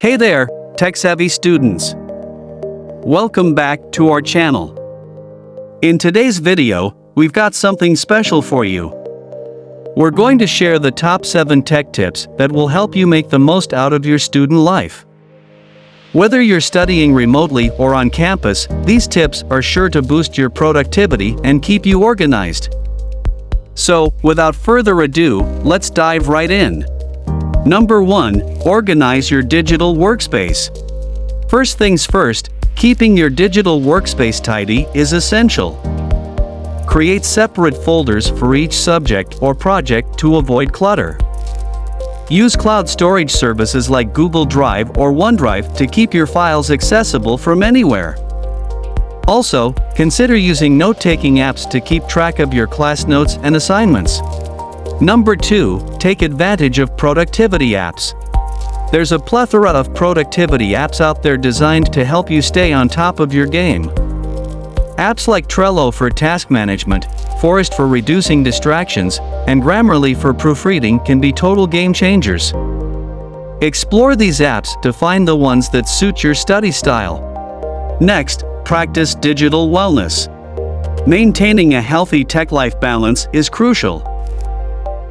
Hey there, tech-savvy students. Welcome back to our channel. In today's video, we've got something special for you. We're going to share the top 7 tech tips that will help you make the most out of your student life. Whether you're studying remotely or on campus, these tips are sure to boost your productivity and keep you organized. So, without further ado, let's dive right in. Number 1. Organize your digital workspace. First things first, keeping your digital workspace tidy is essential. Create separate folders for each subject or project to avoid clutter. Use cloud storage services like Google Drive or OneDrive to keep your files accessible from anywhere. Also, consider using note-taking apps to keep track of your class notes and assignments. Number 2. Take advantage of productivity apps. There's a plethora of productivity apps out there designed to help you stay on top of your game. Apps like Trello for task management, Forest for reducing distractions, and Grammarly for proofreading can be total game changers. Explore these apps to find the ones that suit your study style. Next, practice digital wellness. Maintaining a healthy tech-life balance is crucial.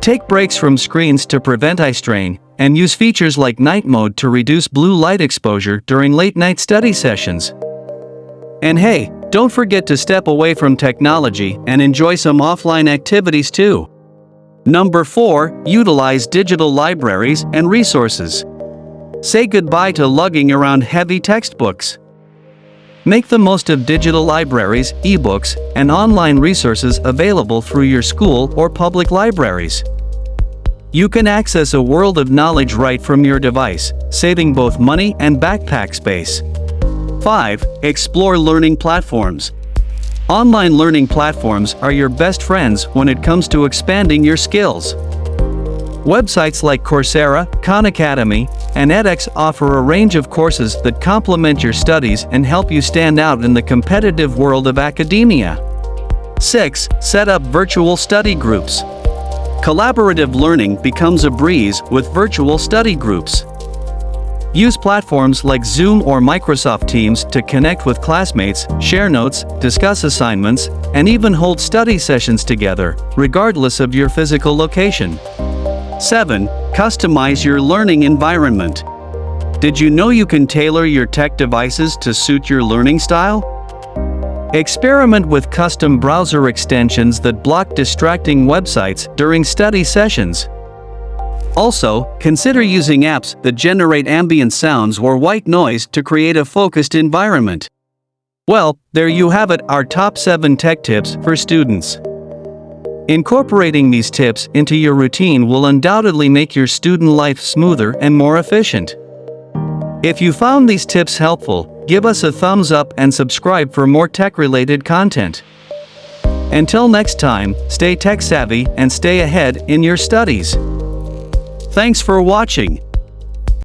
Take breaks from screens to prevent eye strain, and use features like night mode to reduce blue light exposure during late-night study sessions. And hey, don't forget to step away from technology and enjoy some offline activities too. Number 4. Utilize digital libraries and resources. Say goodbye to lugging around heavy textbooks. Make the most of digital libraries, ebooks, and online resources available through your school or public libraries. You can access a world of knowledge right from your device, saving both money and backpack space. 5. Explore learning platforms. Online learning platforms are your best friends when it comes to expanding your skills. Websites like Coursera, Khan Academy, and edX offer a range of courses that complement your studies and help you stand out in the competitive world of academia. 6. Set up virtual study groups. Collaborative learning becomes a breeze with virtual study groups. Use platforms like Zoom or Microsoft Teams to connect with classmates, share notes, discuss assignments, and even hold study sessions together, regardless of your physical location. 7. Customize your learning environment. Did you know you can tailor your tech devices to suit your learning style? Experiment with custom browser extensions that block distracting websites during study sessions. Also, consider using apps that generate ambient sounds or white noise to create a focused environment. Well, there you have it, our top 7 tech tips for students. Incorporating these tips into your routine will undoubtedly make your student life smoother and more efficient. If you found these tips helpful, give us a thumbs up and subscribe for more tech-related content. Until next time, stay tech-savvy and stay ahead in your studies. Thanks for watching.